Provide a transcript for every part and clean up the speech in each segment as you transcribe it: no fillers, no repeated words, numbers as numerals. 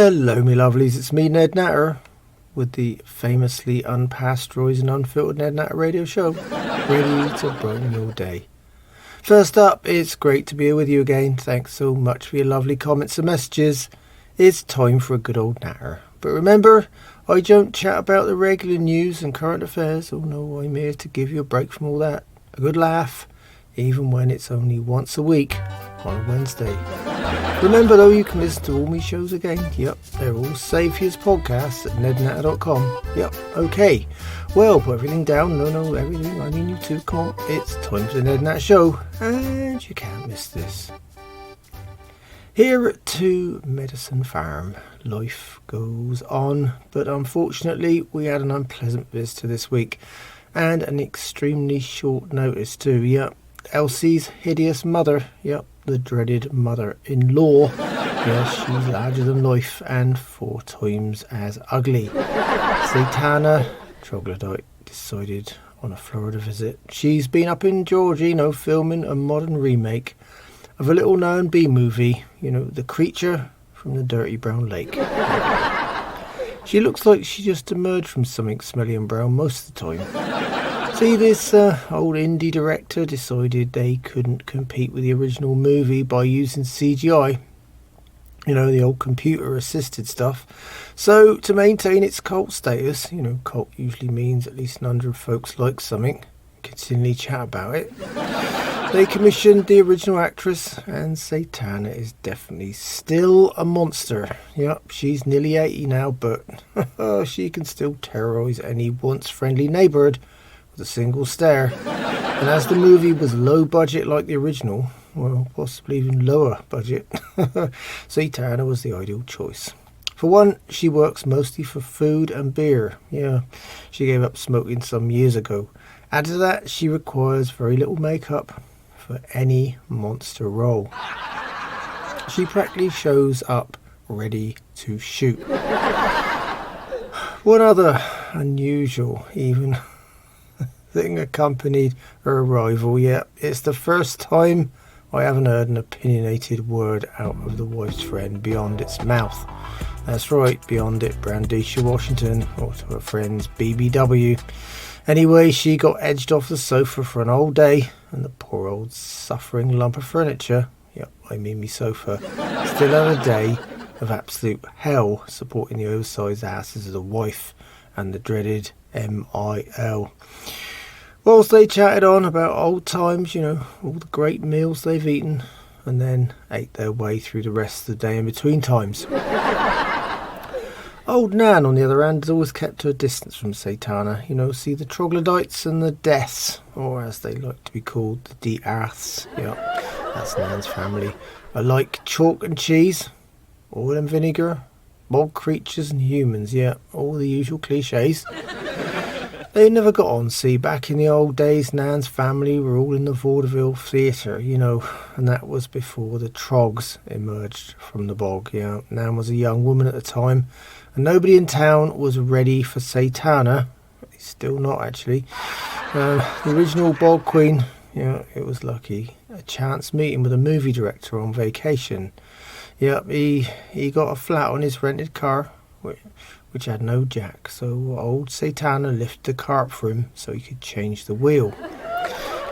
Hello me lovelies, it's me Ned Natter with the famously unpasteurised and unfiltered Ned Natter Radio Show, ready to brighten your day. First up, it's great to be here with you again. Thanks so much for your lovely comments and messages. It's time for a good old natter. But remember, I don't chat about the regular news and current affairs. Oh no, I'm here to give you a break from all that. A good laugh, even when it's only once a week on a Wednesday. Remember though, you can listen to all my shows again. Yep, they're all saved for your podcasts at nednatter.com. Yep, okay. Well, put everything down. No, everything. I mean you too. Come on, it's time for the Ned Natter Show. And you can't miss this. Here at 2 Medicine Farm, life goes on. But unfortunately, we had an unpleasant visitor this week. And an extremely short notice too. Yep, Elsie's hideous mother. Yep, the dreaded mother-in-law. Yes, she's larger than life and 4 times as ugly. Satana Troglodyte decided on a Florida visit. She's been up in Georgia, filming a modern remake of a little-known B-movie, The Creature from the Dirty Brown Lake. She looks like she just emerged from something smelly and brown most of the time. See, this old indie director decided they couldn't compete with the original movie by using CGI. The old computer-assisted stuff. So, to maintain its cult status, cult usually means at least 100 folks like something, continually chat about it. They commissioned the original actress, and Satana is definitely still a monster. Yep, she's nearly 80 now, but she can still terrorise any once friendly neighbourhood with a single stare. And as the movie was low budget like the original, well, possibly even lower budget, Satana was the ideal choice. For one, she works mostly for food and beer. Yeah, she gave up smoking some years ago. Add to that, she requires very little makeup for any monster role. She practically shows up ready to shoot. One other unusual, even thing accompanied her arrival. Yeah, it's the first time I haven't heard an opinionated word out of the wife's friend Beyondit's mouth. That's right, Beyondit, Brandisha, Washington, or to her friends BBW. Anyway, she got edged off the sofa for an old day, and the poor old suffering lump of furniture, yep, I mean me sofa, still had a day of absolute hell supporting the oversized asses of the wife and the dreaded MIL. Whilst they chatted on about old times, all the great meals they've eaten, and then ate their way through the rest of the day in between times. Old Nan, on the other hand, has always kept her distance from Satana. See the Troglodytes and the Deaths, or as they like to be called, the Deaths. Yeah, that's Nan's family. Are like chalk and cheese, oil and vinegar, bog creatures and humans. Yeah, all the usual cliches. They never got on. See, back in the old days, Nan's family were all in the vaudeville theatre, and that was before the Trogs emerged from the bog. Yeah, Nan was a young woman at the time, and nobody in town was ready for Satana. Still not, actually. The original bog queen, it was lucky. A chance meeting with a movie director on vacation. Yep, he got a flat on his rented car, which had no jack, so old Satana lifted the car up for him so he could change the wheel.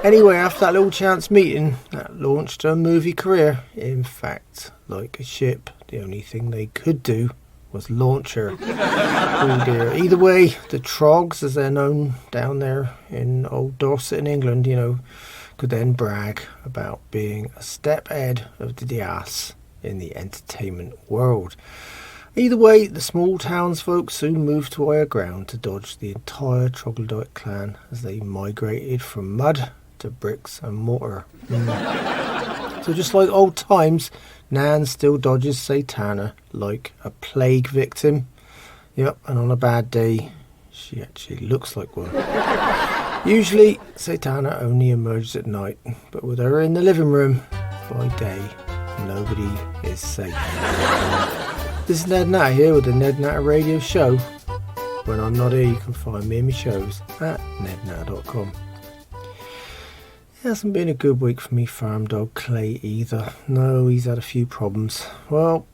Anyway, after that little chance meeting, that launched her movie career. In fact, like a ship, the only thing they could do was launch her. Oh dear. Either way, the Trogs, as they're known down there in old Dorset in England, could then brag about being a step ahead of the Dias in the entertainment world. Either way, the small townsfolk soon moved to higher ground to dodge the entire Troglodyte clan as they migrated from mud to bricks and mortar. So just like old times, Nan still dodges Satana like a plague victim. Yep, and on a bad day, she actually looks like one. Usually, Satana only emerges at night, but with her in the living room, by day, nobody is safe. This is Ned Natter here with the Ned Natter Radio Show. When I'm not here, you can find me and my shows at nednatter.com. It hasn't been a good week for me farm dog Clay either. No, he's had a few problems. Well,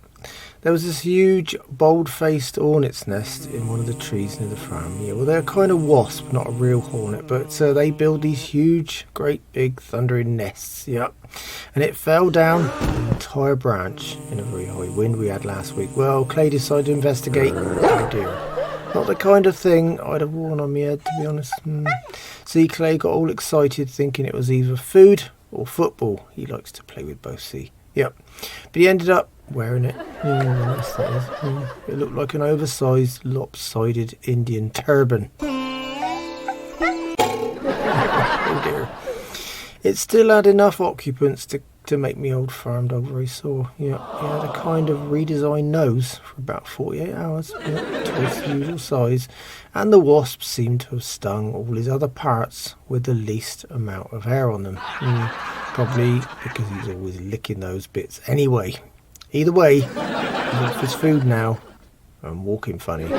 There was this huge, bold-faced hornet's nest in one of the trees near the farm. Yeah, well, they're a kind of wasp, not a real hornet, but they build these huge, great big thundering nests. Yep. And it fell down an entire branch in a very high wind we had last week. Well, Clay decided to investigate. Oh dear. Not the kind of thing I'd have worn on my head, to be honest. See, Clay got all excited thinking it was either food or football. He likes to play with both, see. Yep. But he ended up wearing it. It looked like an oversized, lopsided Indian turban. Oh dear. It still had enough occupants to make me old farm dog very sore. Yeah, he had a kind of redesigned nose for about 48 hours, twice the usual size, and the wasp seemed to have stung all his other parts with the least amount of hair on them. Probably because he's always licking those bits anyway. Either way, he's off his food now and walking funny.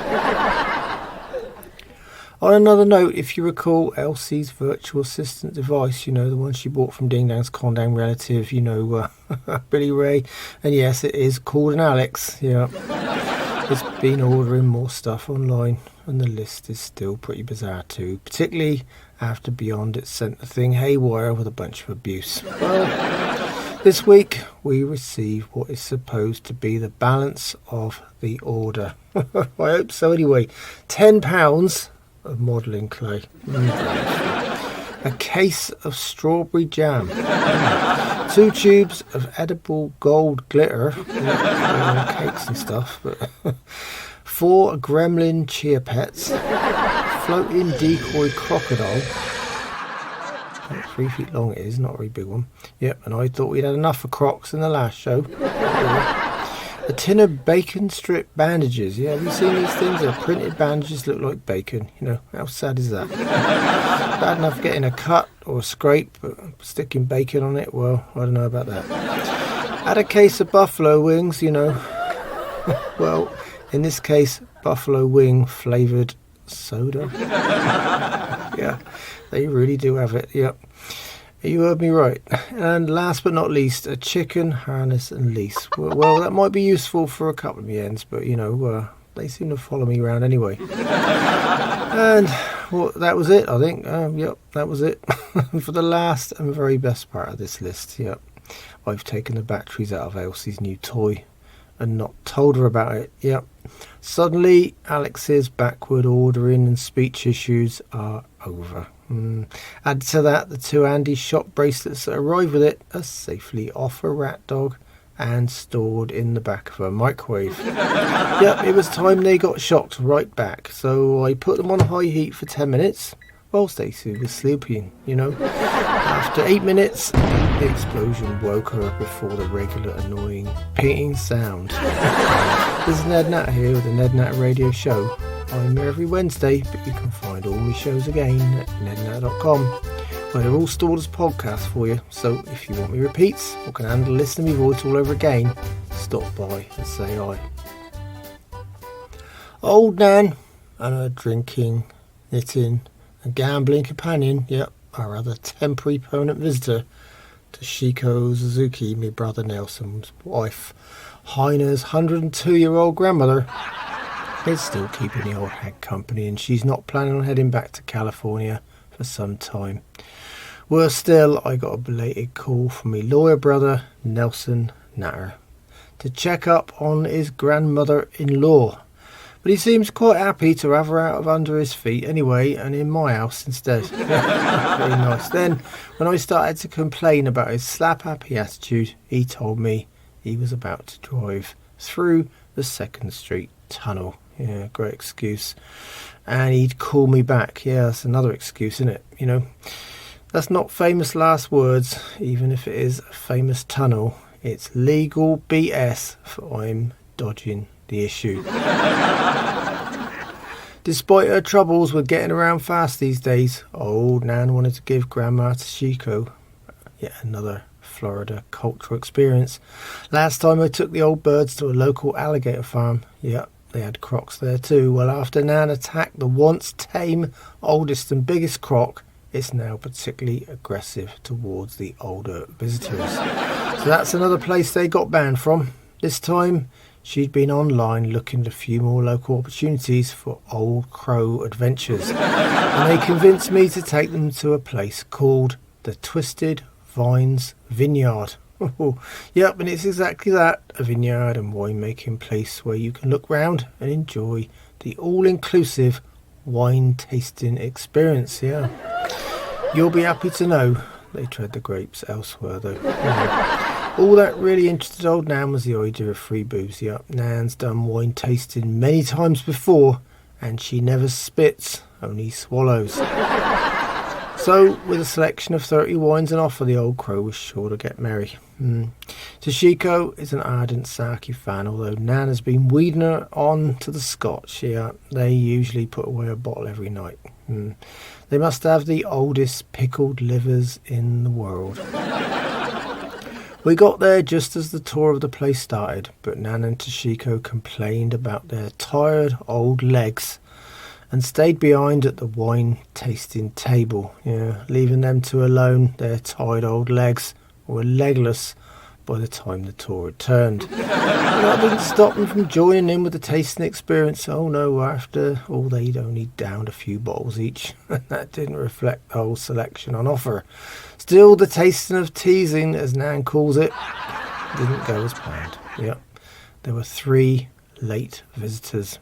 On another note, if you recall Elsie's virtual assistant device, the one she bought from Ding Dang's Condang relative, Billy Ray, and yes, it is called an Alex, yeah. It's been ordering more stuff online, and the list is still pretty bizarre too, particularly after Beyondit sent the thing haywire with a bunch of abuse. Well, this week we receive what is supposed to be the balance of the order. I hope so anyway. £10 of modelling clay. A case of strawberry jam. 2 tubes of edible gold glitter. Cakes and stuff. But 4 gremlin chia pets. Floating decoy crocodile. 3 feet long it is, not a very big one. Yep, and I thought we'd had enough for Crocs in the last show. A tin of bacon strip bandages. Yeah, have you seen these things? They're printed bandages, look like bacon. How sad is that? Bad enough getting a cut or a scrape, but sticking bacon on it, well, I don't know about that. Had a case of buffalo wings, Well, in this case, buffalo wing flavoured soda. Yeah, they really do have it, yep. You heard me right. And last but not least, a chicken harness and leash. Well, that might be useful for a couple of my ends, but they seem to follow me around anyway. And well, that was it, I think. Yep, that was it for the last and very best part of this list. Yep, I've taken the batteries out of Elsie's new toy and not told her about it. Yep. Suddenly, Alex's backward ordering and speech issues are over. Add to that, the 2 Andy shop bracelets that arrive with it are safely off a rat dog and stored in the back of a microwave. Yep, it was time they got shocked right back, so I put them on high heat for 10 minutes while Stacey was sleeping, After 8 minutes, the explosion woke her before the regular annoying pinging sound. This is Ned Natter here with the Ned Natter Radio Show. I'm here every Wednesday, but you can find all my shows again at nednatter.com, where they're all stored as podcasts for you. So if you want me repeats or can handle listening to my voice all over again, stop by and say hi. Old Nan and her drinking, knitting and gambling companion, our other temporary permanent visitor, Toshiko Suzuki, my brother Nelson's wife, Heiner's 102-year-old grandmother, is still keeping the old hag company, and she's not planning on heading back to California for some time. Worse still, I got a belated call from my lawyer brother Nelson Natter to check up on his grandmother-in-law, but he seems quite happy to have her out of under his feet anyway, and in my house instead. Very nice. Then when I started to complain about his slap-happy attitude, he told me he was about to drive through the 2nd Street tunnel. Yeah, great excuse. And he'd call me back. Yeah, that's another excuse, isn't it? That's not famous last words, even if it is a famous tunnel. It's legal BS for I'm dodging the issue. Despite her troubles with getting around fast these days, old Nan wanted to give Grandma Toshiko yet another Florida cultural experience. Last time I took the old birds to a local alligator farm. Yep, they had crocs there too. Well, after Nan attacked the once tame, oldest and biggest croc, it's now particularly aggressive towards the older visitors. So that's another place they got banned from. This time she'd been online looking at a few more local opportunities for old crow adventures, and they convinced me to take them to a place called the Twisted Vines Vineyard. Yep, and it's exactly that, a vineyard and winemaking place where you can look round and enjoy the all-inclusive wine tasting experience. Yeah, you'll be happy to know they tread the grapes elsewhere though. All that really interested old Nan was the idea of free booze. Yep, Nan's done wine tasting many times before, and she never spits, only swallows. So, with a selection of 30 wines on offer, the old crow was sure to get merry. Toshiko is an ardent sake fan, although Nan has been weeding her on to the Scotch. Yeah, they usually put away a bottle every night. They must have the oldest pickled livers in the world. We got there just as the tour of the place started, but Nan and Toshiko complained about their tired old legs and stayed behind at the wine tasting table, leaving them to alone. Their tired old legs were legless by the time the tour had turned. And that didn't stop them from joining in with the tasting experience. Oh no, after all, they'd only downed a few bottles each, and that didn't reflect the whole selection on offer. Still, the tasting of teasing, as Nan calls it, didn't go as planned. Yep, there were 3 late visitors.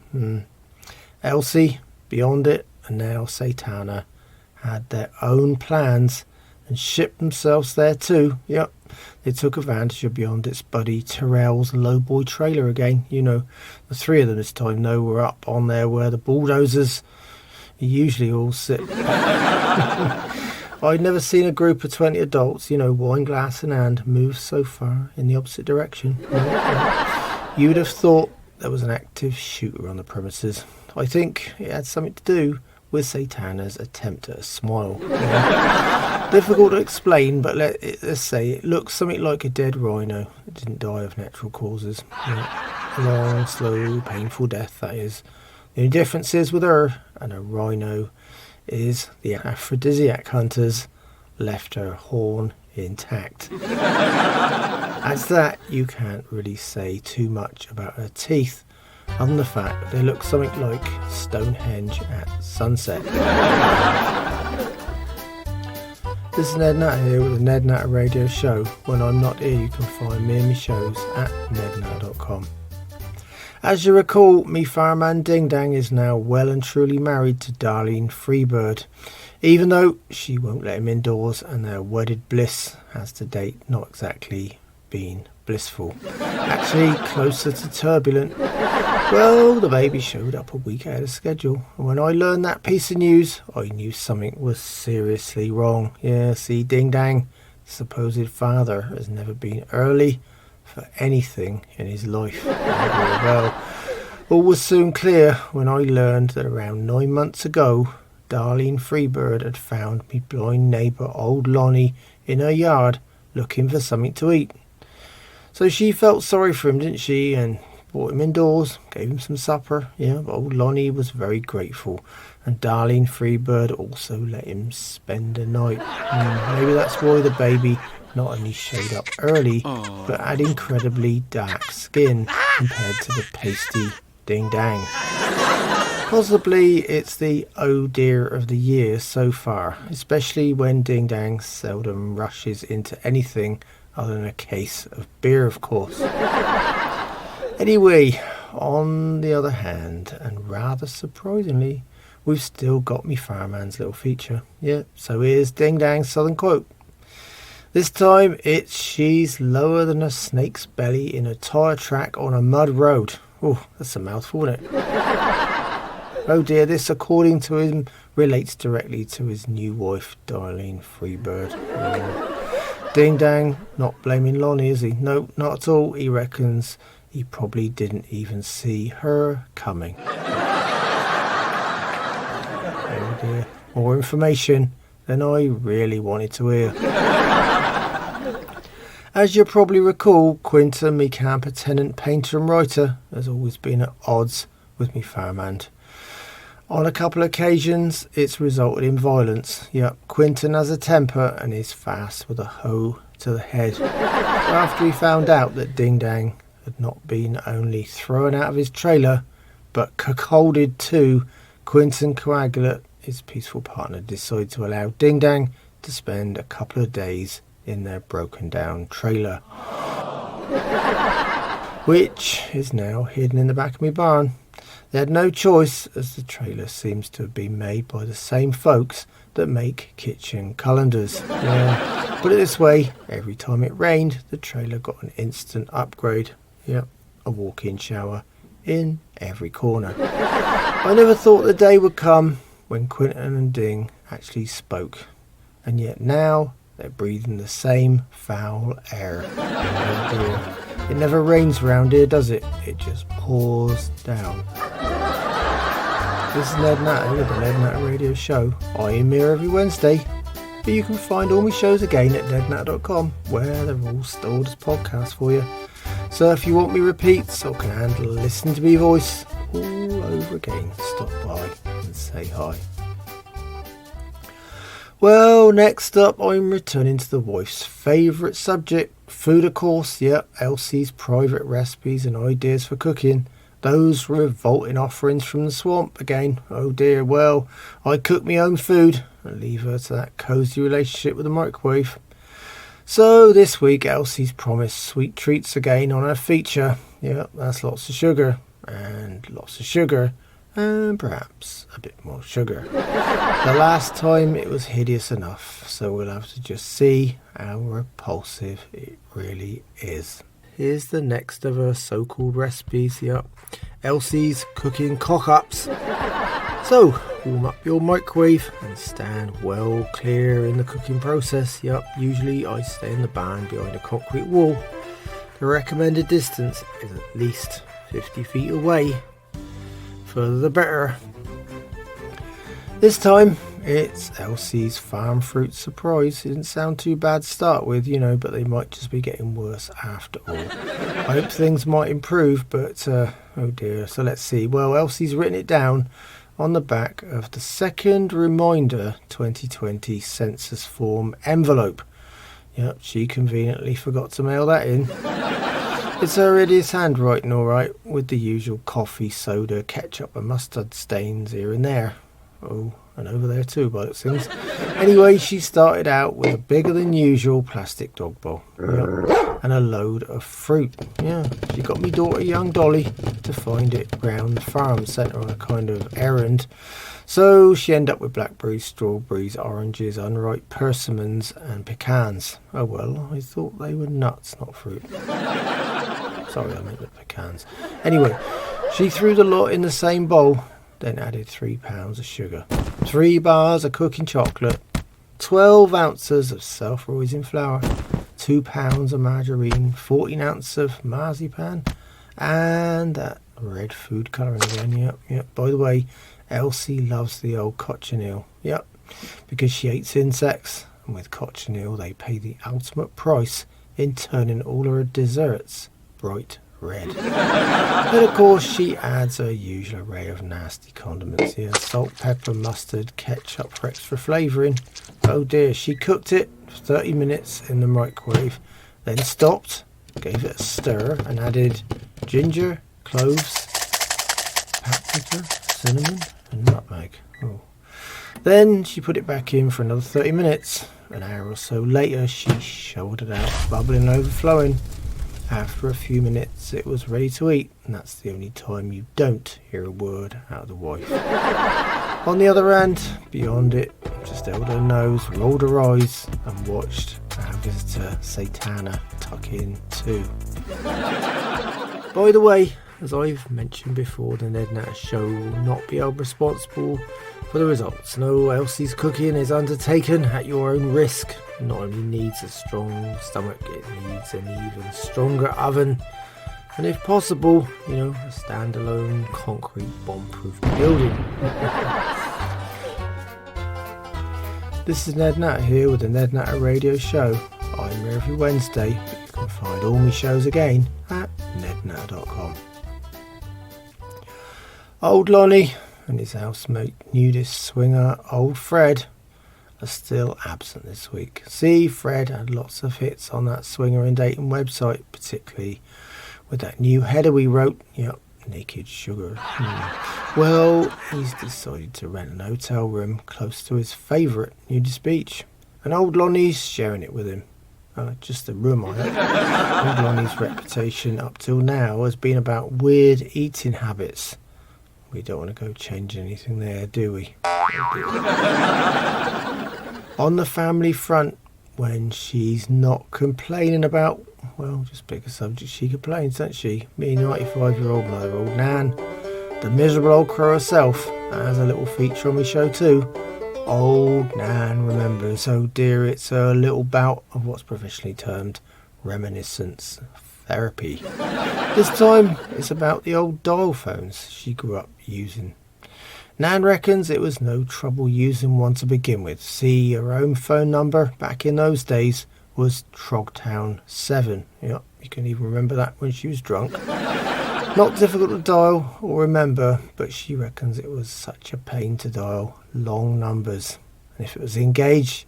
Elsie, Beyondit, and now Satana had their own plans and shipped themselves there too. Yep, they took advantage of Beyondit's buddy Terrell's lowboy trailer again. The 3 of them this time though were up on there where the bulldozers usually all sit. I'd never seen a group of 20 adults, wine glass in hand, move so far in the opposite direction. You'd have thought there was an active shooter on the premises. I think it had something to do with Satana's attempt at a smile. Difficult to explain, but let's say it looks something like a dead rhino. It didn't die of natural causes. A long, slow, painful death, that is. The only difference is with her and a rhino is the aphrodisiac hunters left her horn intact. As that, you can't really say too much about her teeth, other than the fact that they look something like Stonehenge at sunset. This is Ned Natter here with the Ned Natter Radio Show. When I'm not here, you can find me and my shows at nednatter.com. As you recall, me fireman Ding Dang is now well and truly married to Darlene Freebird, even though she won't let him indoors, and their wedded bliss has to date not exactly been blissful. Actually, closer to turbulent. Well, the baby showed up a week ahead of schedule, and when I learned that piece of news, I knew something was seriously wrong. Yeah, see, Ding Dang, supposed father, has never been early for anything in his life. Well, all was soon clear when I learned that around 9 months ago, Darlene Freebird had found me blind neighbour old Lonnie in her yard looking for something to eat. So she felt sorry for him, didn't she, and brought him indoors, gave him some supper. Yeah, but old Lonnie was very grateful, and Darlene Freebird also let him spend the night. Maybe that's why the baby not only showed up early, but had incredibly dark skin compared to the pasty Ding Dang. Possibly it's the oh dear of the year so far, especially when Ding Dang seldom rushes into anything other than a case of beer, of course. Anyway, on the other hand, and rather surprisingly, we've still got me fireman's little feature. Yeah, so here's Ding Dang's southern quote. This time it's she's lower than a snake's belly in a tyre track on a mud road. Oh, that's a mouthful, isn't it? Oh dear, this, according to him, relates directly to his new wife, Darlene Freebird. Ding Dang, not blaming Lonnie, is he? No, not at all. He reckons he probably didn't even see her coming. Oh dear, more information than I really wanted to hear. As you probably recall, Quinton, me camper tenant, painter and writer, has always been at odds with me fireman. On a couple of occasions, it's resulted in violence. Yep, Quinton has a temper and is fast with a hoe to the head. After he found out that Ding Dang had not been only thrown out of his trailer, but cuckolded too, Quentin Coagulant, his peaceful partner, decided to allow Ding Dang to spend a couple of days in their broken down trailer, which is now hidden in the back of my barn. They had no choice, as the trailer seems to have been made by the same folks that make kitchen colanders. Yeah. Put it this way, every time it rained, the trailer got an instant upgrade. Yep, a walk-in shower in every corner. I never thought the day would come when Quentin and Ding actually spoke, and yet now they're breathing the same foul air. Oh dear. It never rains round here, does it? It just pours down. This is Ned Natter with the Ned Natter Radio Show. I am here every Wednesday, but you can find all my shows again at nednatter.com, where they're all stored as podcasts for you. So if you want me repeats or can handle listening to me voice all over again, stop by and say hi. Well, next up, I'm returning to the wife's favourite subject, food of course. Yep, Elsie's private recipes and ideas for cooking. Those revolting offerings from the swamp again. Oh dear, well, I cook my own food and leave her to that cosy relationship with the microwave. So this week, Elsie's promised sweet treats again on her feature. Yep, that's lots of sugar and perhaps a bit more sugar. The last time it was hideous enough, so we'll have to just see how repulsive it really is. Here's the next of her so-called recipes. Yep, Elsie's cooking cock-ups. So, warm up your microwave and stand well clear in the cooking process. Yep, usually I stay in the barn behind a concrete wall. The recommended distance is at least 50 feet away. Further the better. This time it's Elsie's farm fruit surprise. It didn't sound too bad to start with, but they might just be getting worse after all. I hope things might improve, but oh dear. So let's see. Well, Elsie's written it down on the back of the second reminder 2020 census form envelope. Yep, she conveniently forgot to mail that in. It's her hideous handwriting, alright, with the usual coffee, soda, ketchup and mustard stains here and there. Oh, and over there too, by the things. Anyway, she started out with a bigger than usual plastic dog bowl. Yep, and a load of fruit. Yeah, she got me daughter, young Dolly, to find it round the farm centre on a kind of errand. So she ended up with blackberries, strawberries, oranges, unripe persimmons and pecans. Oh well, I thought they were nuts, not fruit. Sorry, I meant the pecans. Anyway, she threw the lot in the same bowl, then added 3 pounds of sugar, 3 bars of cooking chocolate, 12 ounces of self-rising flour, 2 pounds of margarine, 14 ounces of marzipan, and that red food colouring again. Yep. By the way, Elsie loves the old cochineal. Yep, because she hates insects, and with cochineal they pay the ultimate price in turning all her desserts bright red. And of course she adds her usual array of nasty condiments here: salt, pepper, mustard, ketchup for extra flavouring. Oh dear, she cooked it for 30 minutes in the microwave, then stopped, gave it a stir and added ginger, cloves, paprika, cinnamon and nutmeg. Oh. Then she put it back in for another 30 minutes. An hour or so later she shoveled it out, bubbling and overflowing. After a few minutes it was ready to eat, and that's the only time you don't hear a word out of the wife. On the other hand, Beyondit just held her nose, rolled her eyes and watched our visitor Satana tuck in too. By the way, as I've mentioned before, the Ned Natter Show will not be held responsible for the results. No, Elsie's cooking is undertaken at your own risk. It not only needs a strong stomach, it needs an even stronger oven, and if possible, a standalone concrete bomb-proof building. This is Ned Natter here with the Ned Natter Radio Show. I'm here every Wednesday, but you can find all my shows again at nednatter.com. Old Lonnie and his housemate nudist swinger old Fred are still absent this week. See, Fred had lots of hits on that swinger and dating website, particularly with that new header we wrote. Yep, naked sugar. Well, he's decided to rent an hotel room close to his favourite nudist beach. And old Lonnie's sharing it with him. Just a room on it. Old Lonnie's reputation up till now has been about weird eating habits. We don't want to go change anything there, do we? On the family front, when she's not complaining about, well, just pick a subject she complains, doesn't she? Me, 95-year-old mother, old Nan, the miserable old crow herself, has a little feature on my show too. Old Nan remembers. Oh dear, it's a little bout of what's professionally termed reminiscence therapy. This time it's about the old dial phones she grew up using. Nan reckons it was no trouble using one to begin with. See, her own phone number back in those days was Trogtown 7. Yep, you can even remember that when she was drunk. Not difficult to dial or remember, but she reckons it was such a pain to dial long numbers. And if it was engaged,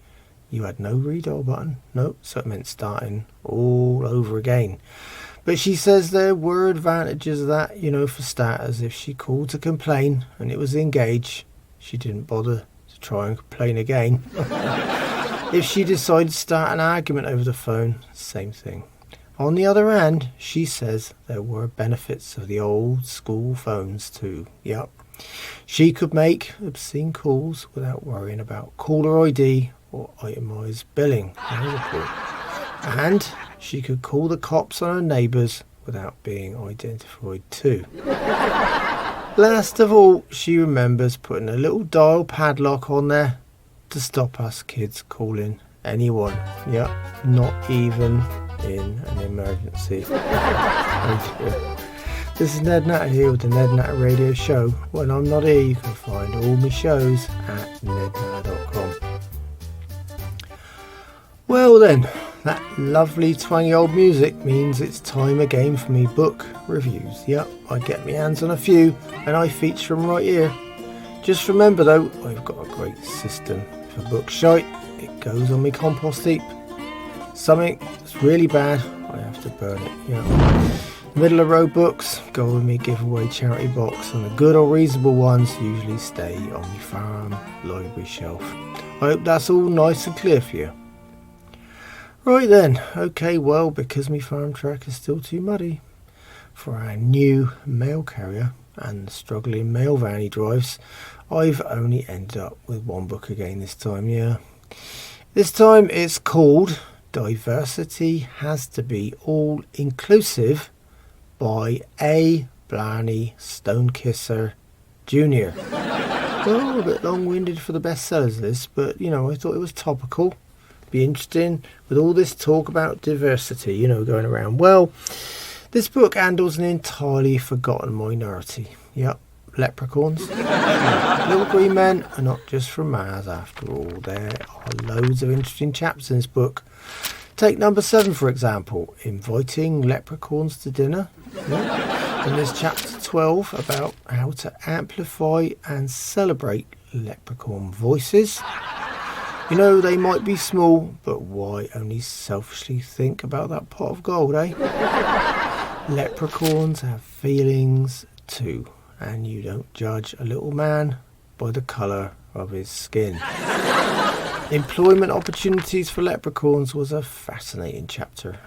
you had no redial button. Nope, so it meant starting all over again. But she says there were advantages of that, for starters. If she called to complain and it was engaged, she didn't bother to try and complain again. If she decided to start an argument over the phone, same thing. On the other hand, she says there were benefits of the old school phones too. Yep. She could make obscene calls without worrying about caller ID or itemised billing. And she could call the cops on her neighbours without being identified too. Last of all, she remembers putting a little dial padlock on there to stop us kids calling anyone. Yep, not even in an emergency. This is Ned Natter here with the Ned Natter Radio Show. When I'm not here, you can find all my shows at nednatter.com. Well then, that lovely twangy old music means it's time again for me book reviews. Yep, I get my hands on a few and I feature them right here. Just remember though, I've got a great system. If a book's shite, it goes on my compost heap. Something that's really bad, I have to burn it. Middle of road books go in my giveaway charity box, and the good or reasonable ones usually stay on my farm library shelf. I hope that's all nice and clear for you. Right then, okay, well, because my farm track is still too muddy for our new mail carrier and the struggling mail van he drives, I've only ended up with one book again this time. This time it's called Diversity Has to Be All Inclusive by A. Blarney Stonekisser Jr. Well, a bit long-winded for the bestsellers list, but I thought it was topical. Be interesting with all this talk about diversity, going around. Well, this book handles an entirely forgotten minority. Yep, leprechauns. Little green men are not just from Mars after all. There are loads of interesting chapters in this book. Take number 7 for example, inviting leprechauns to dinner. Yep. And there's chapter 12 about how to amplify and celebrate leprechaun voices. They might be small, but why only selfishly think about that pot of gold, eh? Leprechauns have feelings too, and you don't judge a little man by the colour of his skin. Employment opportunities for leprechauns was a fascinating chapter.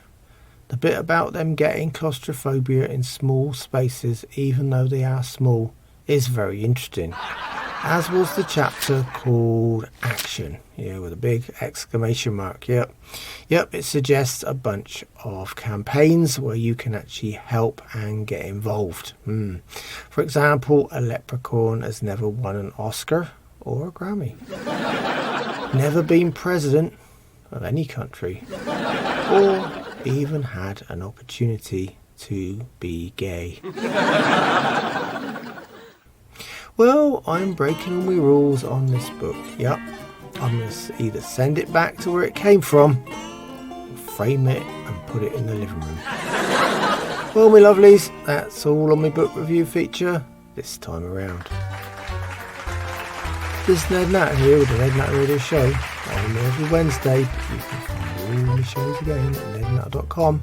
The bit about them getting claustrophobia in small spaces, even though they are small, is very interesting. As was the chapter called Action, with a big exclamation mark. Yep, it suggests a bunch of campaigns where you can actually help and get involved. For example, a leprechaun has never won an Oscar or a Grammy, never been president of any country, or even had an opportunity to be gay. Well, I'm breaking all my rules on this book. Yep, I'm going to either send it back to where it came from, or frame it and put it in the living room. Well, my lovelies, that's all on my book review feature this time around. This is Ned Natter here with the Ned Natter Radio Show. I'm here every Wednesday. You can find all my shows again at nednatter.com.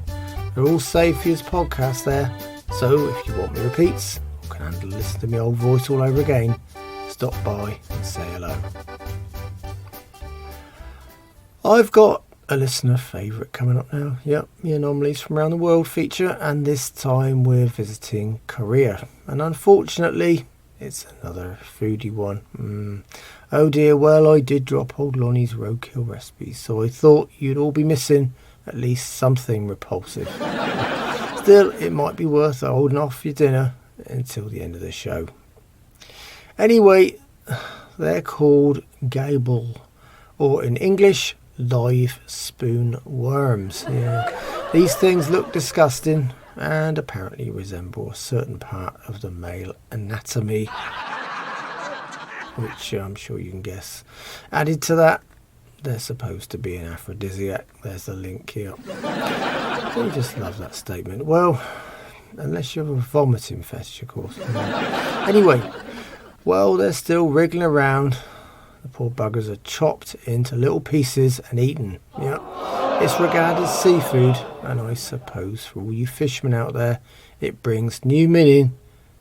They're all saved for his podcast there. So if you want me repeats, or can handle listening to my old voice all over again, stop by and say hello. I've got a listener favourite coming up now. Yep, the Anomalies from Around the World feature, and this time we're visiting Korea. And unfortunately, it's another foodie one. Oh dear, well, I did drop old Lonnie's roadkill recipes, so I thought you'd all be missing at least something repulsive. Still, it might be worth holding off your dinner until the end of the show. Anyway, they're called gable, or in English, live spoon worms. Yeah. These things look disgusting and apparently resemble a certain part of the male anatomy, which I'm sure you can guess. Added to that, they're supposed to be an aphrodisiac. There's the link here. I just love that statement. Well, unless you have a vomiting fetish, of course. Anyway, well, they're still wriggling around. The poor buggers are chopped into little pieces and eaten. Yep. It's regarded as seafood, and I suppose for all you fishermen out there, it brings new meaning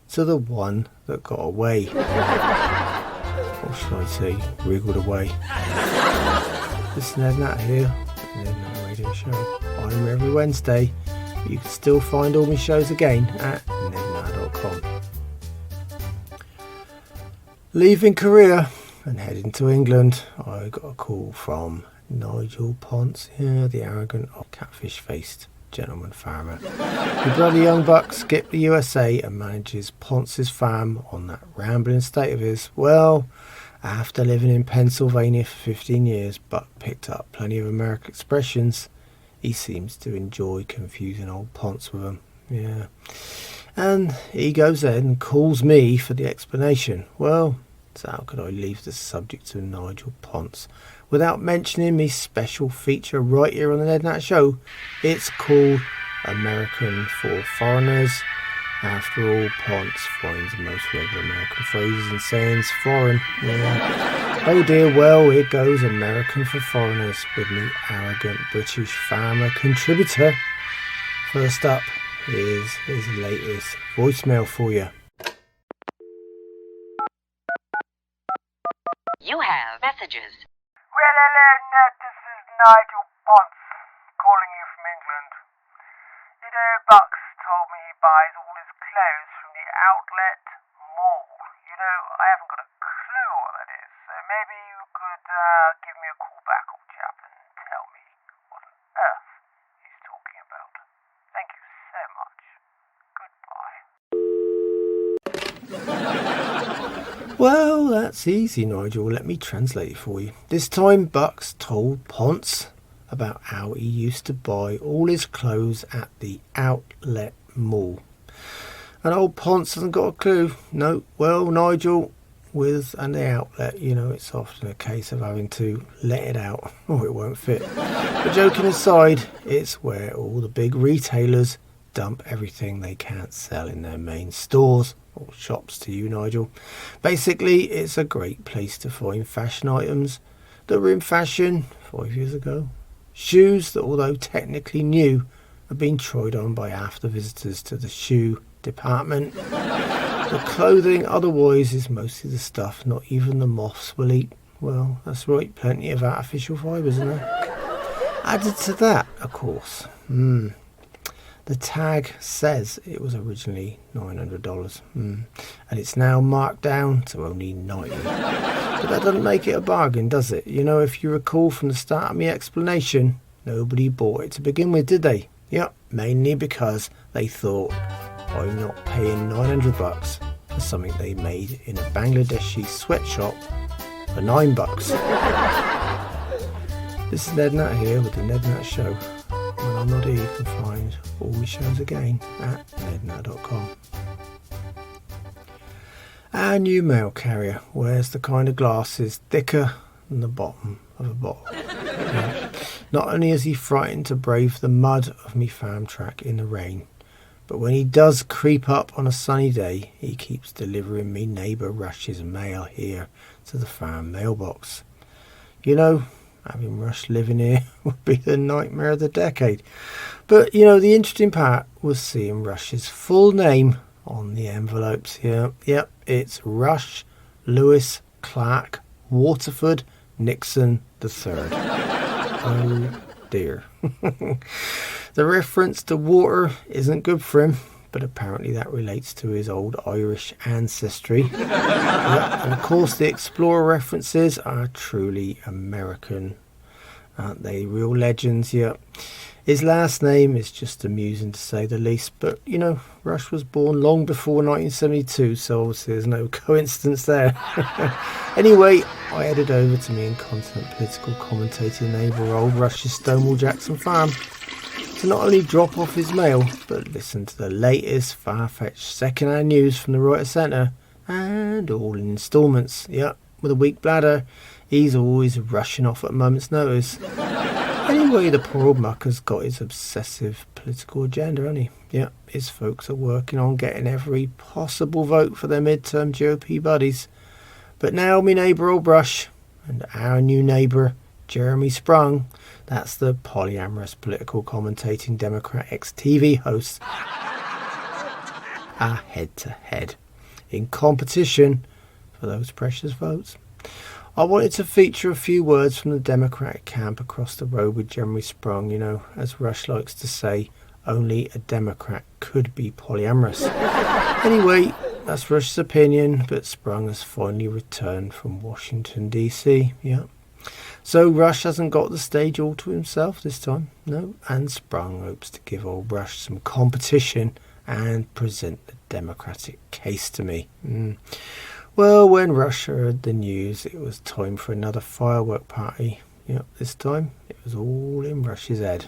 to the one that got away. Or should I say, wriggled away. This is Ned Natter here, the Ned Natter Radio Show. I'm here every Wednesday, but you can still find all my shows again at nednatter.com. Leaving Korea and heading to England, I got a call from Nigel Ponce, the arrogant, catfish-faced gentleman farmer. The brother young buck skipped the USA and manages Ponce's farm on that rambling state of his. Well, after living in Pennsylvania for 15 years, Buck picked up plenty of American expressions. He seems to enjoy confusing old Ponce with them. Yeah. And he goes ahead and calls me for the explanation. Well, so how could I leave the subject to Nigel Ponce without mentioning me special feature right here on the Ned Natter Show? It's called American for Foreigners. After all, Ponce finds most regular American phrases and sayings foreign. Yeah. Oh dear, well, here goes American for Foreigners with me arrogant British farmer contributor. First up, here's his latest voicemail for you. You have messages. Well, hello, Ned. This is Nigel Ponce, calling you from England. You know, Bucks told me he buys all his clothes from the outlet mall. You know, I haven't got a clue what that is, so maybe you could give me a call back, old chap, and tell me what on earth he's talking about. Thank you so much. Goodbye. Well, that's easy, Nigel. Let me translate it for you. This time, Bucks told Ponce about how he used to buy all his clothes at the outlet mall. And old Ponce hasn't got a clue. No, well, Nigel, with the outlet, you know, it's often a case of having to let it out or it won't fit. But joking aside, it's where all the big retailers dump everything they can't sell in their main stores or shops to you, Nigel. Basically, it's a great place to find fashion items that were in fashion 5 years ago. Shoes that, although technically new, have been tried on by half the visitors to the shoe department. The clothing otherwise is mostly the stuff not even the moths will eat. Well, that's right, plenty of artificial fibres, isn't there? Added to that, of course, the tag says it was originally $900, and it's now marked down to only $90. But that doesn't make it a bargain, does it? You know, if you recall from the start of my explanation, nobody bought it to begin with, did they? Yep, mainly because they thought, I'm not paying $900 for something they made in a Bangladeshi sweatshop for $9. This is Ned Natter here with the Ned Natter Show. When I'm not here, you can find all my shows again at nednatter.com. Our new mail carrier wears the kind of glasses thicker than the bottom of a bottle. Yeah. Not only is he frightened to brave the mud of me farm track in the rain, but when he does creep up on a sunny day, he keeps delivering me neighbour Rush's mail here to the farm mailbox. You know, Having Rush living here would be the nightmare of the decade. But, you know, the interesting part was seeing Rush's full name on the envelopes. Yep, it's Rush Lewis Clark Waterford Nixon III. Oh dear. The reference to water isn't good for him, but apparently that relates to his old Irish ancestry. Yep, and of course the Explorer references are truly American, aren't they? Real legends. Yep. His last name is just amusing to say the least, but you know, Rush was born long before 1972, so obviously there's no coincidence there. Anyway, I headed over to me and content political commentating neighbour old Rush's Stonewall Jackson farm to not only drop off his mail, but listen to the latest far-fetched second-hand news from the right of centre, and all in instalments. Yep, with a weak bladder, he's always rushing off at a moment's notice. Anyway, the poor old mucker's got his obsessive political agenda, hasn't he? Yep, his folks are working on getting every possible vote for their midterm GOP buddies. But now me neighbour old Rush, and our new neighbour Jeremy Sprung, that's the polyamorous political commentating Democrat ex-TV host, are head-to-head in competition for those precious votes. I wanted to feature a few words from the Democratic camp across the road with Jeremy Sprung. You know, as Rush likes to say, only a Democrat could be polyamorous. Anyway, that's Rush's opinion, but Sprung has finally returned from Washington DC. Yeah. So Rush hasn't got the stage all to himself this time, no, and Sprung hopes to give old Rush some competition and present the Democratic case to me. Well, when Rush heard the news, it was time for another firework party. Yep, this time it was all in Rush's head.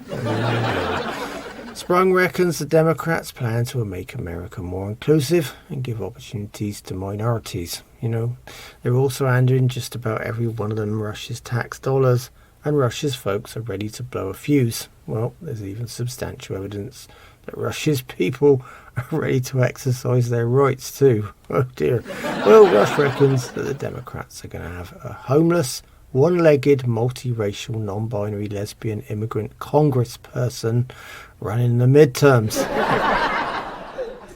Sprung reckons the Democrats plan to make America more inclusive and give opportunities to minorities. You know, they're also handling just about every one of them Rush's tax dollars, and Rush's folks are ready to blow a fuse. Well, there's even substantial evidence that Rush's people are ready to exercise their rights too. Oh dear. Well, Rush reckons that the Democrats are going to have a homeless, one-legged, multiracial, non-binary, lesbian, immigrant congressperson running the midterms.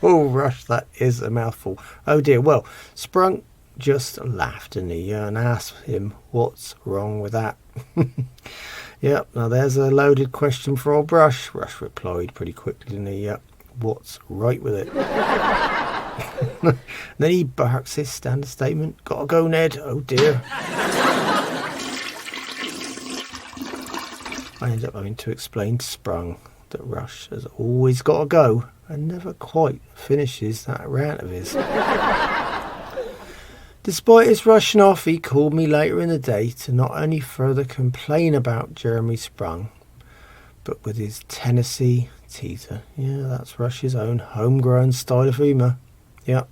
Oh, Rush, that is a mouthful. Oh dear. Well, Sprung just laughed and he asked him what's wrong with that. Yep, now there's a loaded question for old Rush. Rush replied pretty quickly, didn't he? Yep, what's right with it? Then he barks his standard statement, gotta go, Ned. Oh dear. I ended up having to explain to Sprung that Rush has always got to go and never quite finishes that rant of his. Despite his rushing off, he called me later in the day to not only further complain about Jeremy Sprung, but with his Tennessee teaser. Yeah, that's Rush's own homegrown style of humour. Yep.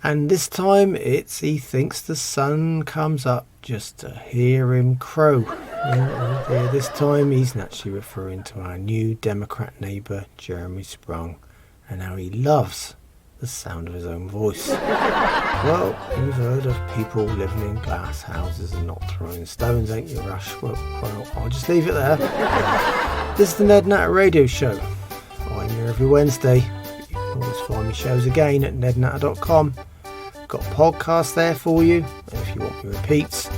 And this time he thinks the sun comes up just to hear him crow. Yeah, this time he's naturally referring to our new Democrat neighbour Jeremy Sprung and how he loves the sound of his own voice. Well, you've heard of people living in glass houses and not throwing stones, ain't you, Rush? Well, I'll just leave it there. This is the Ned Natter Radio Show. I'm here every Wednesday. You can always find my shows again at nednatter.com. Got a podcast there for you. And if you want me repeats,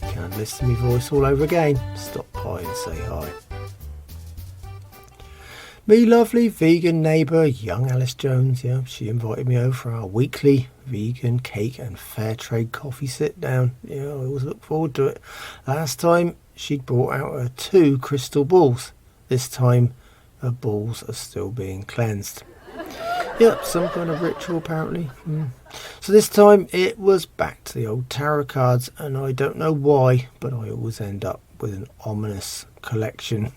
you can listen to my voice all over again. Stop by and say hi. Me lovely vegan neighbour, young Alice Jones, yeah, she invited me over for our weekly vegan cake and fair trade coffee sit down. Yeah, I always look forward to it. Last time she'd brought out her 2 crystal balls. This time her balls are still being cleansed. Yep, some kind of ritual apparently. So this time it was back to the old tarot cards, and I don't know why, but I always end up with an ominous collection.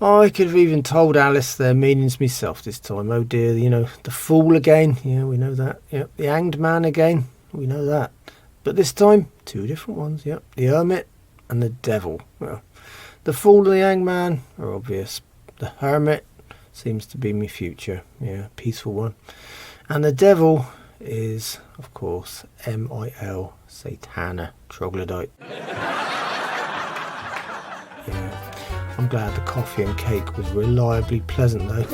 I could have even told Alice their meanings myself this time. Oh dear, you know, the Fool again. Yeah, we know that. Yep, the Hanged Man again. We know that. But this time, 2 different ones. Yep, the Hermit and the Devil. Well, the Fool and the Hanged Man are obvious. The Hermit seems to be my future. Yeah, peaceful one. And the Devil is, of course, M-I-L, Satana Troglodyte. Yeah. I'm glad the coffee and cake was reliably pleasant though.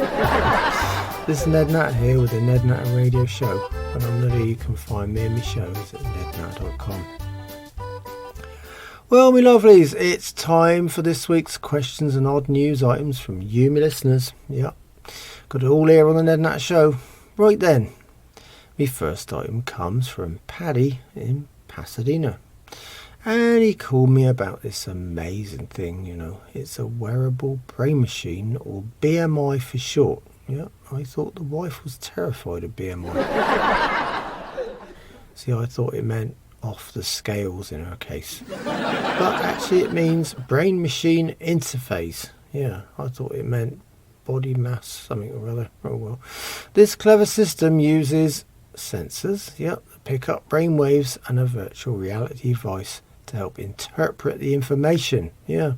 This is Ned Natter here with the Ned Natter Radio Show, and on there you can find me and my shows at nednatter.com. Well, my lovelies, it's time for this week's questions and odd news items from you, my listeners. Yep, got it all here on the Ned Natter Show. Right then, my first item comes from Paddy in Pasadena. And he called me about this amazing thing, you know. It's a wearable brain machine, or BMI for short. Yeah, I thought the wife was terrified of BMI. See, I thought it meant off the scales in her case. But actually it means brain machine interface. Yeah, I thought it meant body mass something or other. Oh well. This clever system uses sensors, that pick up brain waves and a virtual reality device to help interpret the information. Yeah.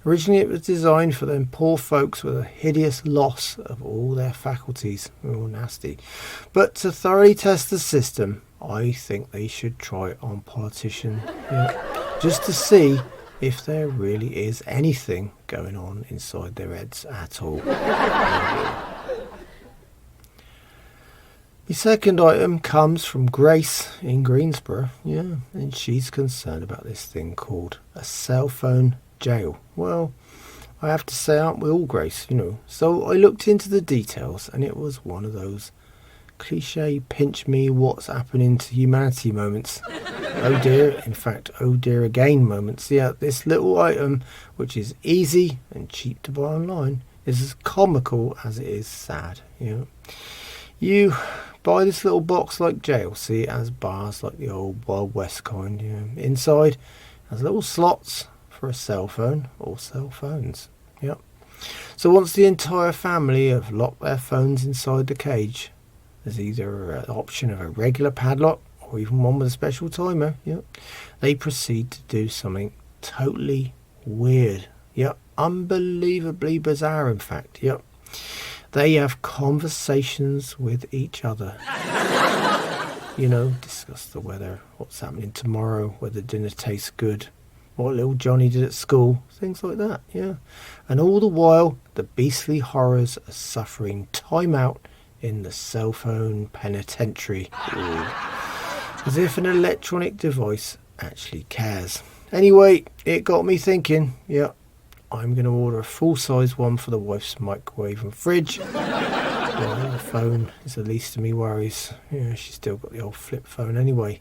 Originally it was designed for them poor folks with a hideous loss of all their faculties. Oh, nasty. But to thoroughly test the system, I think they should try it on politicians. Yeah. Just to see if there really is anything going on inside their heads at all. The second item comes from Grace in Greensboro, and she's concerned about this thing called a cell phone jail. Well, I have to say, aren't we all, Grace, So I looked into the details, and it was one of those cliche pinch me what's happening to humanity moments. Oh dear, in fact, oh dear again moments. Yeah, this little item, which is easy and cheap to buy online, is as comical as it is sad. You buy this little box like jail, see it has bars like the old Wild West kind. Inside has little slots for a cell phone or cell phones. Yep. So once the entire family have locked their phones inside the cage, there's either an option of a regular padlock or even one with a special timer. Yep. They proceed to do something totally weird. Yep. Unbelievably bizarre, in fact. Yep. They have conversations with each other. Discuss the weather, what's happening tomorrow, whether dinner tastes good, what little Johnny did at school, things like that, And all the while, the beastly horrors are suffering time out in the cell phone penitentiary. Ooh. As if an electronic device actually cares. Anyway, it got me thinking, I'm going to order a full-size one for the wife's microwave and fridge. Well, the phone is the least of me worries. She's still got the old flip phone anyway.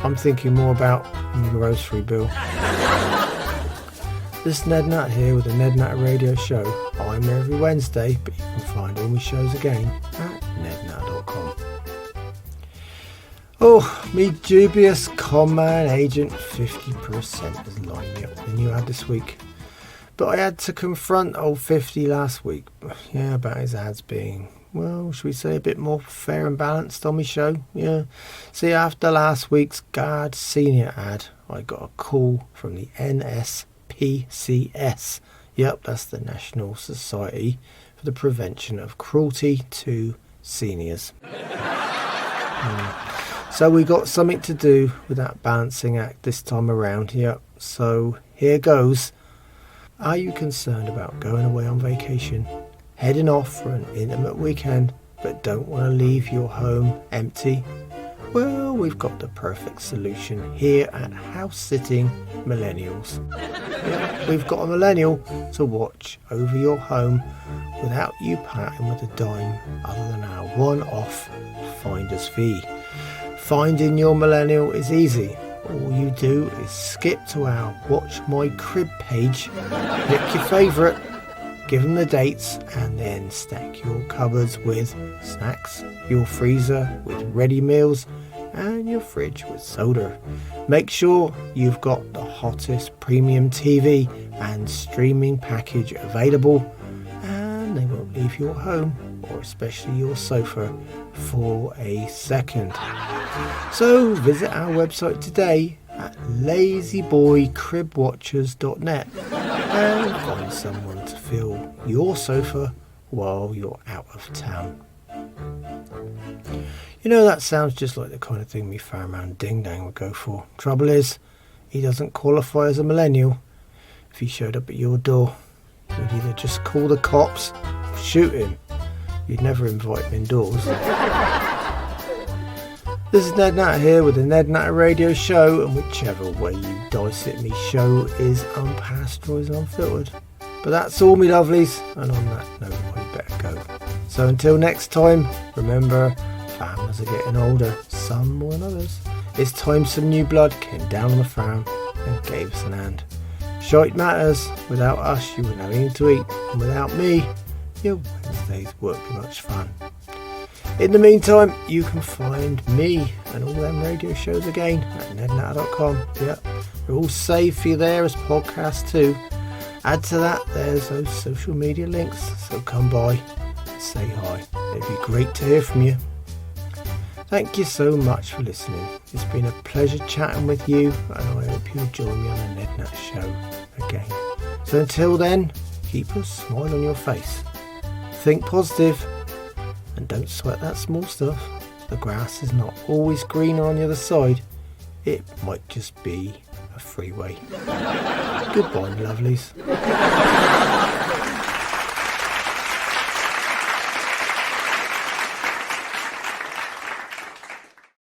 I'm thinking more about the grocery bill. This is Ned Natter here with the Ned Natter Radio Show. I'm here every Wednesday, but you can find all my shows again at nednatter.com. Oh, me dubious con-man agent 50% has lined me up with the new ad this week. But I had to confront old 50 last week. About his ads being, well, should we say a bit more fair and balanced on my show? See, after last week's Guard Senior ad, I got a call from the NSPCS. Yep, that's the National Society for the Prevention of Cruelty to Seniors. So we got something to do with that balancing act this time around. Yep, so here goes. Are you concerned about going away on vacation, heading off for an intimate weekend, but don't want to leave your home empty? Well, we've got the perfect solution here at House Sitting Millennials. We've got a millennial to watch over your home without you parting with a dime other than our one-off finder's fee. Finding your millennial is easy. All you do is skip to our Watch My Crib page, pick your favourite, give them the dates, and then stack your cupboards with snacks, your freezer with ready meals, and your fridge with soda. Make sure you've got the hottest premium TV and streaming package available, and they won't leave your home, or especially your sofa, for a second. So visit our website today at lazyboycribwatchers.net and find someone to fill your sofa while you're out of town. That sounds just like the kind of thing me fireman Ding Dang would go for. Trouble is, he doesn't qualify as a millennial. if he showed up at your door, you'd either just call the cops or shoot him. You'd never invite him indoors. This is Ned Natter here with the Ned Natter Radio Show, and whichever way you dice it, me show is unpasteurised and unfiltered. But that's all, me lovelies, and on that note, I better go. So until next time, remember, farmers are getting older, some more than others. It's time some new blood came down on the farm and gave us an hand. Shite matters, without us you wouldn't have anything to eat, and without me, your Wednesdays won't be much fun. In the meantime, you can find me and all them radio shows again at nednatter.com. Yep, they're all saved for you there as podcasts too. Add to that, there's those social media links, so come by and say hi. It'd be great to hear from you. Thank you so much for listening. It's been a pleasure chatting with you, and I hope you'll join me on the Ned Natter Show again. So until then, keep a smile on your face. Think positive. And don't sweat that small stuff. The grass is not always greener on the other side. It might just be a freeway. Goodbye, lovelies.